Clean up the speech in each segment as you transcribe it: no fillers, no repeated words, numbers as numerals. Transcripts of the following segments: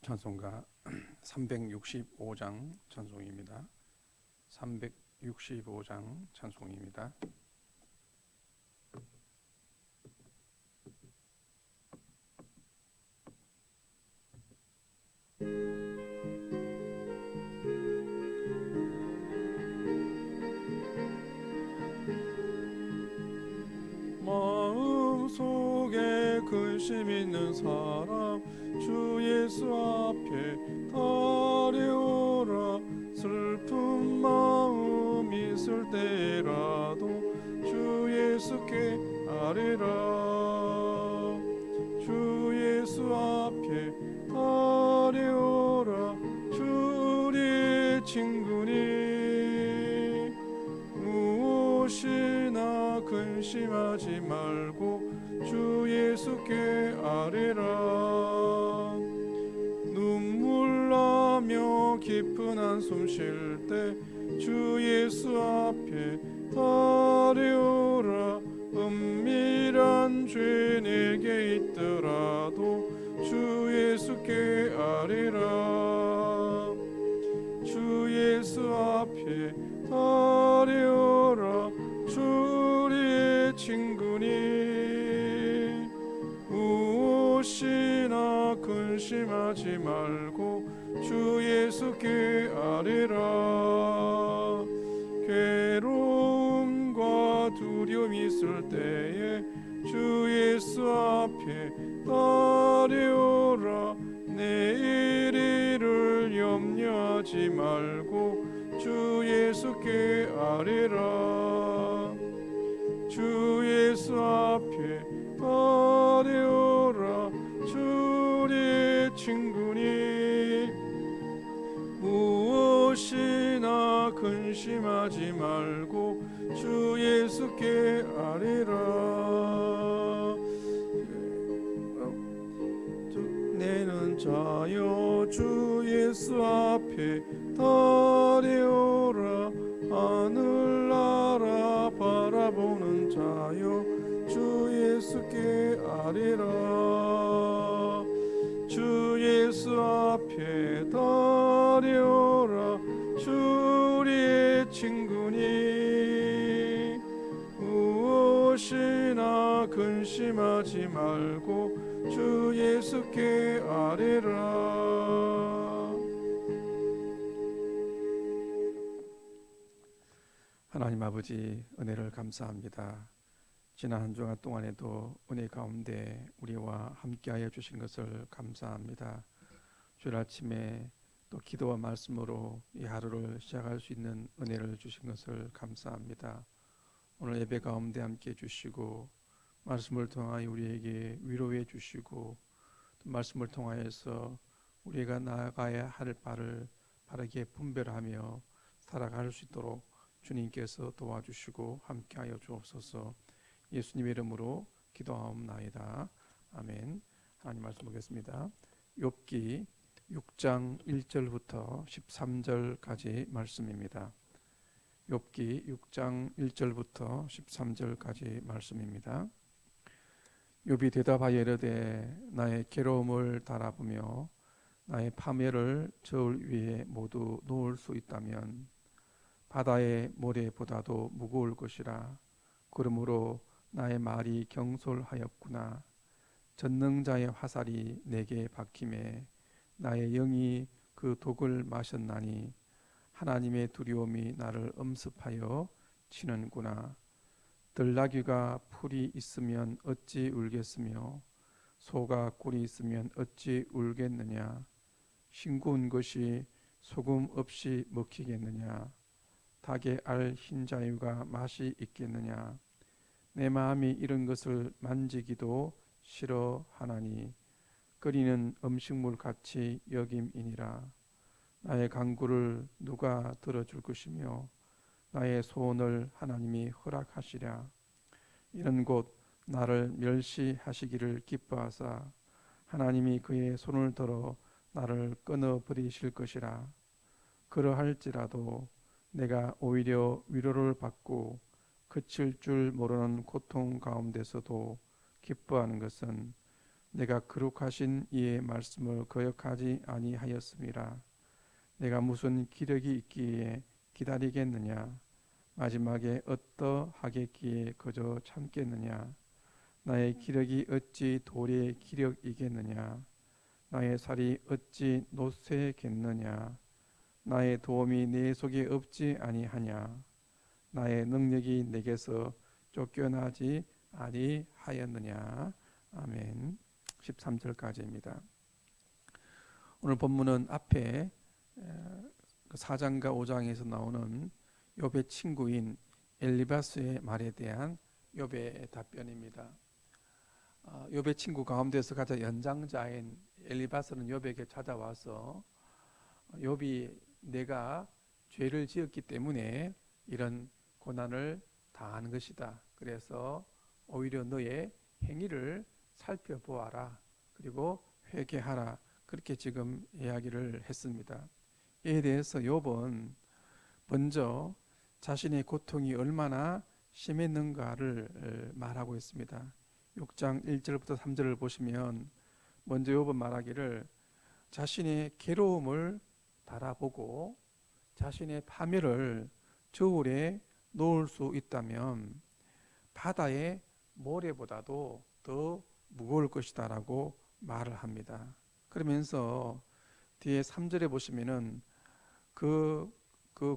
찬송가 365장 찬송입니다. 365장 찬송입니다. 마음속에 근심 있는 사람 주 예수 앞에 달려오라. 슬픈 마음 있을 때라도 주 예수께 아뢰라. 주 예수 앞에 달려오라. 주 우리의 친구니 무엇이나 근심하지 말고 주 예수께 아뢰라. 눈물 나며 깊은 한숨 쉴 때 주 예수 앞에 달려오라. 은밀한 죄 내게 있더라도 주 예수께 아뢰라. 주 예수 앞에 달려오라. 주 우리의 친구니 무엇이나 근심하지 말고 주 예수께 아뢰라. 괴로움과 두려움이 있을 때에 주 예수 앞에 달려오라. 내일을 염려하지 말고 주 예수께 아뢰라. 주 예수 앞에 달려오라. 주 우리의 친구니 무엇이나 근심하지 말고 주 예수께 아뢰라. 내는 자여 주 예수 앞에 달려오라. 하늘나라 바라보는 자여 주 예수께 아뢰라. 주 예수 앞에 달려오라. 주 우리의 친구니 무엇이나 근심하지 말고 주 예수께 아뢰라. 하나님 아버지, 은혜를 감사합니다. 지난 한 주간 동안에도 은혜 가운데 우리와 함께하여 주신 것을 감사합니다. 주일 아침에 또 기도와 말씀으로 이 하루를 시작할 수 있는 은혜를 주신 것을 감사합니다. 오늘 예배 가운데 함께해 주시고 말씀을 통하여 우리에게 위로해 주시고 또 말씀을 통하여서 우리가 나아가야 할 바를 바르게 분별하며 살아갈 수 있도록 주님께서 도와주시고 함께하여 주옵소서. 예수님의 이름으로 기도하옵나이다. 아멘. 하나님 말씀 보겠습니다. 욥기 6장 1절부터 13절까지 말씀입니다. 욥기 6장 1절부터 13절까지 말씀입니다. 욥이 대답하여 이르되 나의 괴로움을 달아보며 나의 파멸을 저울 위에 모두 놓을 수 있다면 바다의 모래보다도 무거울 것이라. 그러므로 나의 말이 경솔하였구나. 전능자의 화살이 내게 박힘에 나의 영이 그 독을 마셨나니 하나님의 두려움이 나를 엄습하여 치는구나. 들나귀가 풀이 있으면 어찌 울겠으며 소가 꿀이 있으면 어찌 울겠느냐. 싱거운 것이 소금 없이 먹히겠느냐. 닭의 알 흰자유가 맛이 있겠느냐. 내 마음이 이런 것을 만지기도 싫어하나니 끓이는 음식물 같이 여김이니라. 나의 간구를 누가 들어줄 것이며 나의 소원을 하나님이 허락하시랴. 이런 곳 나를 멸시하시기를 기뻐하사 하나님이 그의 손을 들어 나를 끊어버리실 것이라. 그러할지라도 내가 오히려 위로를 받고 그칠 줄 모르는 고통 가운데서도 기뻐하는 것은 내가 거룩하신 이의 말씀을 거역하지 아니하였음이라. 내가 무슨 기력이 있기에 기다리겠느냐? 마지막에 어떠하겠기에 그저 참겠느냐? 나의 기력이 어찌 돌의 기력이겠느냐? 나의 살이 어찌 노쇠겠느냐? 나의 도움이 내 속에 없지 아니하냐? 나의 능력이 내게서 쫓겨나지 아니하였느냐? 아멘. 13절까지입니다. 오늘 본문은 앞에 4장과 5장에서 나오는 욥의 친구인 엘리바스의 말에 대한 욥의 답변입니다. 욥의 친구 가운데서 가장 연장자인 엘리바스는 욥에게 찾아와서 욥이 내가 죄를 지었기 때문에 이런 고난을 당하는 것이다. 그래서 오히려 너의 행위를 살펴보아라. 그리고 회개하라. 그렇게 지금 이야기를 했습니다. 이에 대해서 욥은 먼저 자신의 고통이 얼마나 심했는가를 말하고 있습니다. 6장 1절부터 3절을 보시면 먼저 욥은 말하기를 자신의 괴로움을 달아보고 자신의 파멸을 저울에 놓을 수 있다면 바다의 모래보다도 더 무거울 것이다 라고 말을 합니다. 그러면서 뒤에 3절에 보시면은 그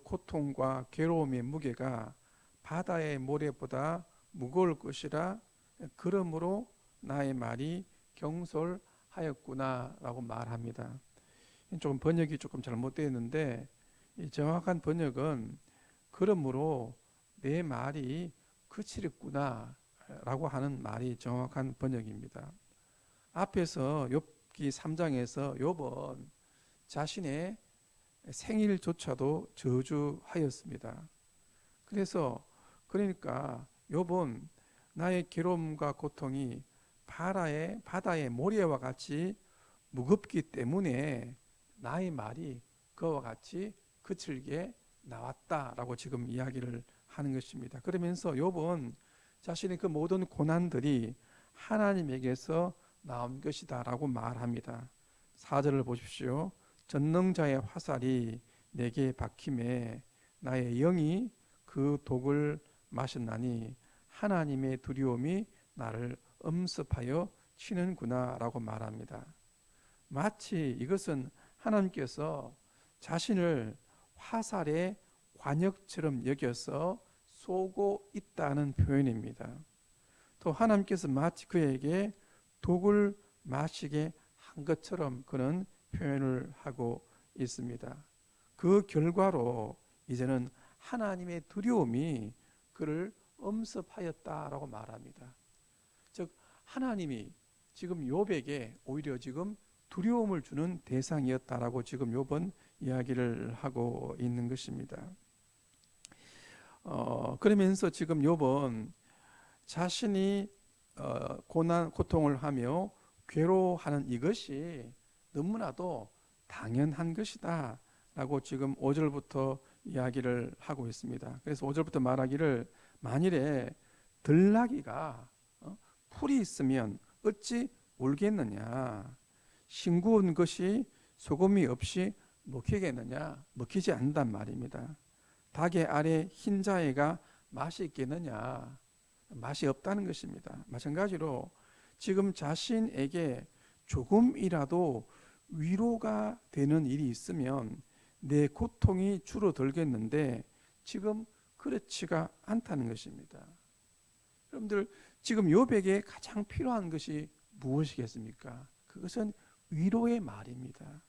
고통과 괴로움의 무게가 바다의 모래보다 무거울 것이라 그러므로 나의 말이 경솔하였구나 라고 말합니다. 조금 번역이 조금 잘못되어 있는데 이 정확한 번역은 그러므로 내 말이 그치렸구나 라고 하는 말이 정확한 번역입니다. 앞에서 욥기 3장에서 욥은 자신의 생일조차도 저주하였습니다. 그러니까 욥은 나의 괴로움과 고통이 바다의 모래와 같이 무겁기 때문에 나의 말이 그와 같이 거칠게 나왔다라고 지금 이야기를 하는 것입니다. 그러면서 욥은 자신의 그 모든 고난들이 하나님에게서 나온 것이다 라고 말합니다. 4절을 보십시오. 전능자의 화살이 내게 박힘에 나의 영이 그 독을 마셨나니 하나님의 두려움이 나를 엄습하여 치는구나 라고 말합니다. 마치 이것은 하나님께서 자신을 화살의 관역처럼 여겨서 쏘고 있다는 표현입니다. 또 하나님께서 마치 그에게 독을 마시게 한 것처럼 그는 표현을 하고 있습니다. 그 결과로 이제는 하나님의 두려움이 그를 엄습하였다라고 말합니다. 즉 하나님이 지금 욥에게 오히려 지금 두려움을 주는 대상이었다라고 지금 욥은 이야기를 하고 있는 것입니다. 그러면서 지금 욥은 자신이 고통을 하며 괴로워하는 이것이 너무나도 당연한 것이다 라고 지금 5절부터 이야기를 하고 있습니다. 그래서 5절부터 말하기를 만일에 들나귀가 풀이 있으면 어찌 울겠느냐, 싱거운 것이 소금이 없이 먹히겠느냐, 먹히지 않는단 말입니다. 닭의 알에 흰자애가 맛이 있겠느냐, 맛이 없다는 것입니다. 마찬가지로 지금 자신에게 조금이라도 위로가 되는 일이 있으면 내 고통이 줄어들겠는데 지금 그렇지가 않다는 것입니다. 여러분들 지금 욥에게 가장 필요한 것이 무엇이겠습니까? 그것은 위로의 말입니다.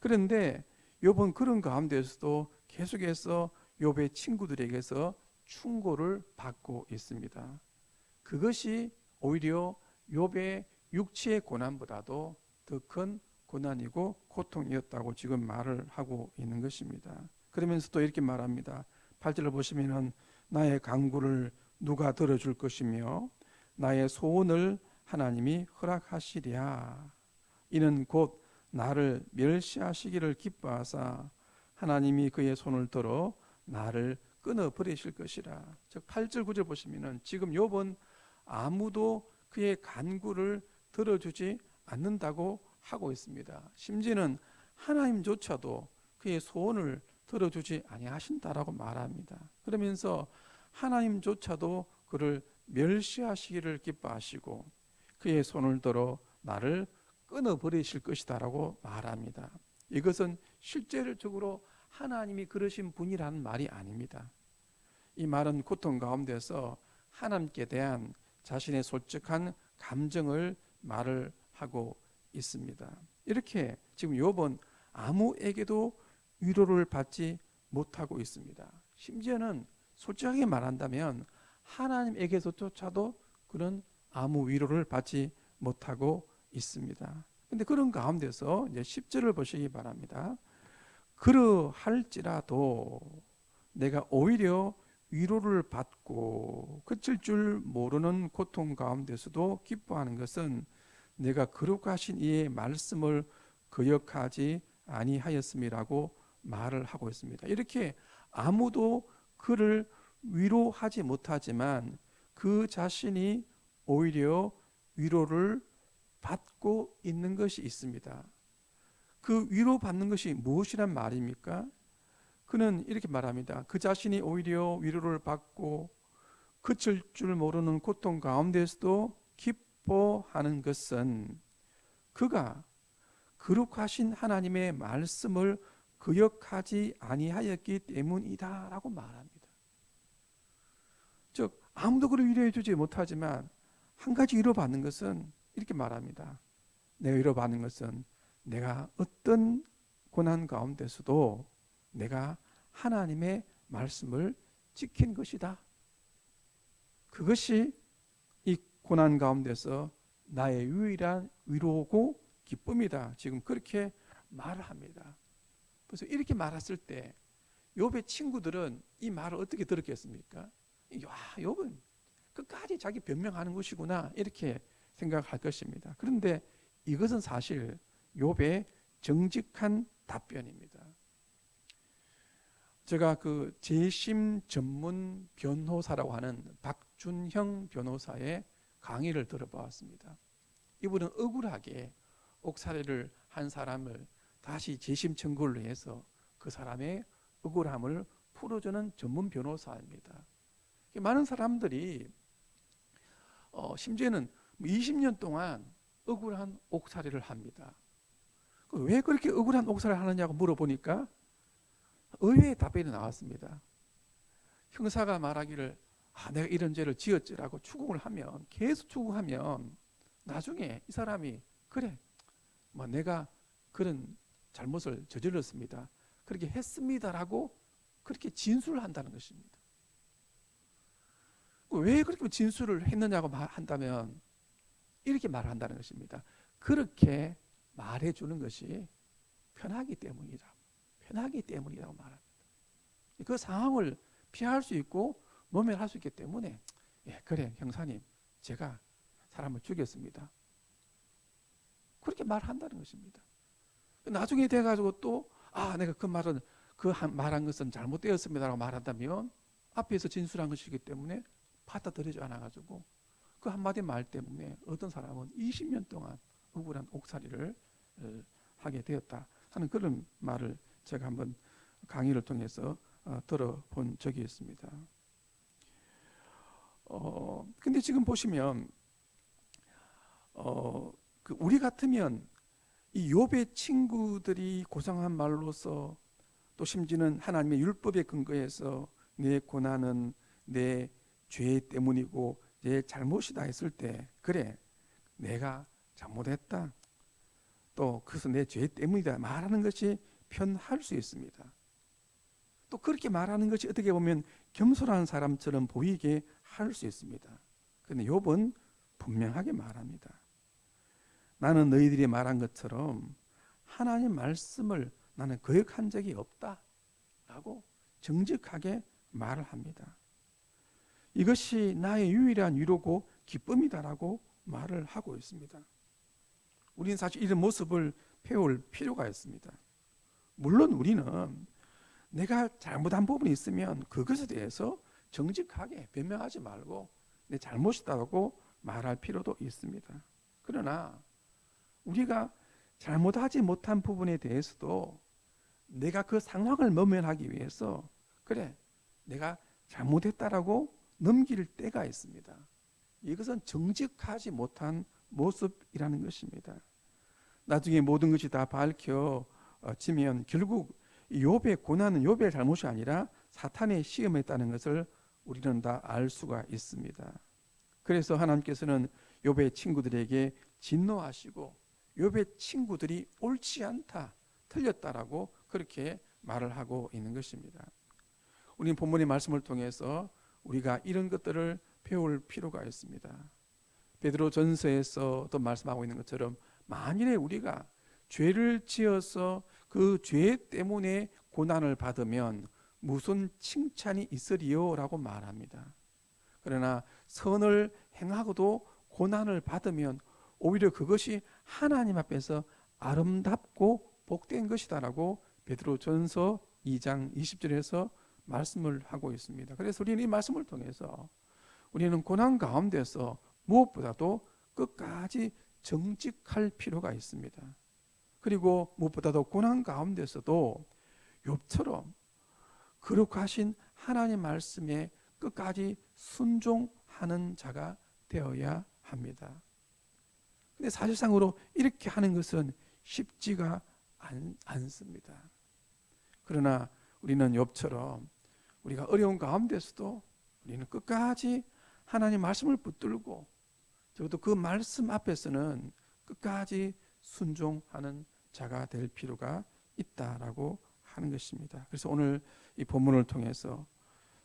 그런데 욥은 그런 가운데서도 계속해서 욥의 친구들에게서 충고를 받고 있습니다. 그것이 오히려 욥의 육체의 고난보다도 더 큰 고난이고 고통이었다고 지금 말을 하고 있는 것입니다. 그러면서 또 이렇게 말합니다. 8절을 보시면은 나의 간구를 누가 들어줄 것이며 나의 소원을 하나님이 허락하시랴. 이는 곧 나를 멸시하시기를 기뻐하사 하나님이 그의 손을 들어 나를 끊어버리실 것이라. 즉 8절 9절 보시면은 지금 욥은 아무도 그의 간구를 들어주지 않는다고 하고 있습니다. 심지어는 하나님조차도 그의 소원을 들어주지 아니하신다라고 말합니다. 그러면서 하나님조차도 그를 멸시하시기를 기뻐하시고 그의 손을 들어 나를 끊어버리실 것이다라고 말합니다. 이것은 실제적으로 하나님이 그러신 분이라는 말이 아닙니다. 이 말은 고통 가운데서 하나님께 대한 자신의 솔직한 감정을 말을 하고 있습니다. 이렇게 지금 욥은 아무에게도 위로를 받지 못하고 있습니다. 심지어는 솔직하게 말한다면 하나님에게서조차도 그런 아무 위로를 받지 못하고 있습니다. 근데 그런 가운데서 이제 10절을 보시기 바랍니다. 그러할지라도 내가 오히려 위로를 받고 그칠 줄 모르는 고통 가운데서도 기뻐하는 것은 내가 거룩하신 이의 말씀을 거역하지 아니하였음이라고 말을 하고 있습니다. 이렇게 아무도 그를 위로하지 못하지만 그 자신이 오히려 위로를 받고 있는 것이 있습니다. 그 위로받는 것이 무엇이란 말입니까? 그는 이렇게 말합니다. 그 자신이 오히려 위로를 받고 그칠 줄 모르는 고통 가운데서도 기뻐하는 것은 그가 거룩하신 하나님의 말씀을 거역하지 아니하였기 때문이다라고 말합니다. 즉 아무도 그를 위로해 주지 못하지만 한 가지 위로받는 것은 이렇게 말합니다. 내가 위로받는 것은 내가 어떤 고난 가운데서도 내가 하나님의 말씀을 지킨 것이다. 그것이 이 고난 가운데서 나의 유일한 위로고 기쁨이다. 지금 그렇게 말을 합니다. 그래서 이렇게 말했을 때 욥의 친구들은 이 말을 어떻게 들었겠습니까? 야, 욥은 끝까지 자기 변명하는 것이구나 이렇게 생각할 것입니다. 그런데 이것은 사실 욥의 정직한 답변입니다. 제가 그 재심 전문 변호사라고 하는 박준형 변호사의 강의를 들어보았습니다. 이분은 억울하게 옥살이를 한 사람을 다시 재심 청구를 해서 그 사람의 억울함을 풀어주는 전문 변호사입니다. 많은 사람들이 심지어는 20년 동안 억울한 옥살이를 합니다. 왜 그렇게 억울한 옥살이를 하느냐고 물어보니까 의외의 답변이 나왔습니다. 형사가 말하기를 내가 이런 죄를 지었지라고 추궁을 하면 계속 추궁하면 나중에 이 사람이 그래 내가 그런 잘못을 저질렀습니다. 그렇게 했습니다라고 그렇게 진술을 한다는 것입니다. 왜 그렇게 진술을 했느냐고 한다면 이렇게 말한다는 것입니다. 그렇게 말해주는 것이 편하기 때문이라고 말합니다. 그 상황을 피할 수 있고 모면할 수 있기 때문에 그래 형사님 제가 사람을 죽였습니다. 그렇게 말한다는 것입니다. 나중에 돼가지고 또 내가 말한 것은 잘못되었습니다라고 말한다면 앞에서 진술한 것이기 때문에 받아들이지 않아가지고 그 한마디 말 때문에 어떤 사람은 20년 동안 억울한 옥살이를 하게 되었다 하는 그런 말을 제가 한번 강의를 통해서 들어본 적이 있습니다. 근데 지금 보시면 우리 같으면 이 욥의 친구들이 고상한 말로서 또 심지어는 하나님의 율법에 근거해서 내 고난은 내 죄 때문이고 내 잘못이다 했을 때 그래 내가 잘못했다 또 그래서 내 죄 때문이다 말하는 것이 편할 수 있습니다. 또 그렇게 말하는 것이 어떻게 보면 겸손한 사람처럼 보이게 할 수 있습니다. 그런데 욥은 분명하게 말합니다. 나는 너희들이 말한 것처럼 하나님 말씀을 나는 거역한 적이 없다라고 정직하게 말을 합니다. 이것이 나의 유일한 위로고 기쁨이다라고 말을 하고 있습니다. 우리는 사실 이런 모습을 배울 필요가 있습니다. 물론 우리는 내가 잘못한 부분이 있으면 그것에 대해서 정직하게 변명하지 말고 내 잘못이다라고 말할 필요도 있습니다. 그러나 우리가 잘못하지 못한 부분에 대해서도 내가 그 상황을 모면하기 위해서 그래 내가 잘못했다라고 넘길 때가 있습니다. 이것은 정직하지 못한 모습이라는 것입니다. 나중에 모든 것이 다 밝혀지면 결국 욥의 고난은 욥의 잘못이 아니라 사탄의 시험이었다는 것을 우리는 다 알 수가 있습니다. 그래서 하나님께서는 욥의 친구들에게 진노하시고 욥의 친구들이 옳지 않다, 틀렸다라고 그렇게 말을 하고 있는 것입니다. 우리는 본문의 말씀을 통해서 우리가 이런 것들을 배울 필요가 있습니다. 베드로 전서에서도 말씀하고 있는 것처럼 만일에 우리가 죄를 지어서 그 죄 때문에 고난을 받으면 무슨 칭찬이 있으리요라고 말합니다. 그러나 선을 행하고도 고난을 받으면 오히려 그것이 하나님 앞에서 아름답고 복된 것이다라고 베드로 전서 2장 20절에서 말씀을 하고 있습니다. 그래서 우리는 이 말씀을 통해서 우리는 고난 가운데서 무엇보다도 끝까지 정직할 필요가 있습니다. 그리고 무엇보다도 고난 가운데서도 욥처럼 거룩하신 하나님 말씀에 끝까지 순종하는 자가 되어야 합니다. 근데 사실상으로 이렇게 하는 것은 쉽지가 않습니다. 그러나 우리는 욥처럼 우리가 어려운 가운데서도 우리는 끝까지 하나님 말씀을 붙들고 적어도 그 말씀 앞에서는 끝까지 순종하는 자가 될 필요가 있다라고 하는 것입니다. 그래서 오늘 이 본문을 통해서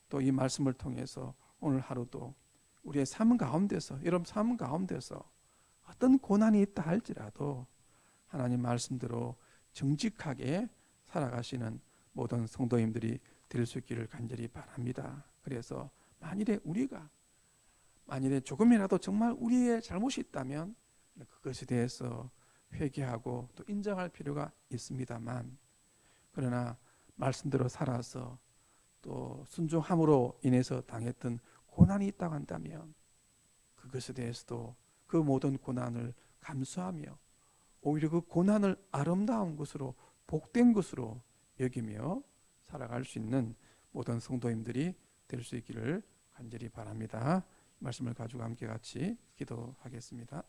또 이 말씀을 통해서 오늘 하루도 우리의 삶 가운데서 여러분 삶 가운데서 어떤 고난이 있다 할지라도 하나님 말씀대로 정직하게 살아가시는 모든 성도님들이 될 수 있기를 간절히 바랍니다. 그래서 만일에 조금이라도 정말 우리의 잘못이 있다면 그것에 대해서 회개하고 또 인정할 필요가 있습니다만, 그러나 말씀대로 살아서 또 순종함으로 인해서 당했던 고난이 있다고 한다면 그것에 대해서도 그 모든 고난을 감수하며 오히려 그 고난을 아름다운 것으로 복된 것으로 여기며 살아갈 수 있는 모든 성도님들이 될 수 있기를 간절히 바랍니다. 말씀을 가지고 함께 같이 기도하겠습니다.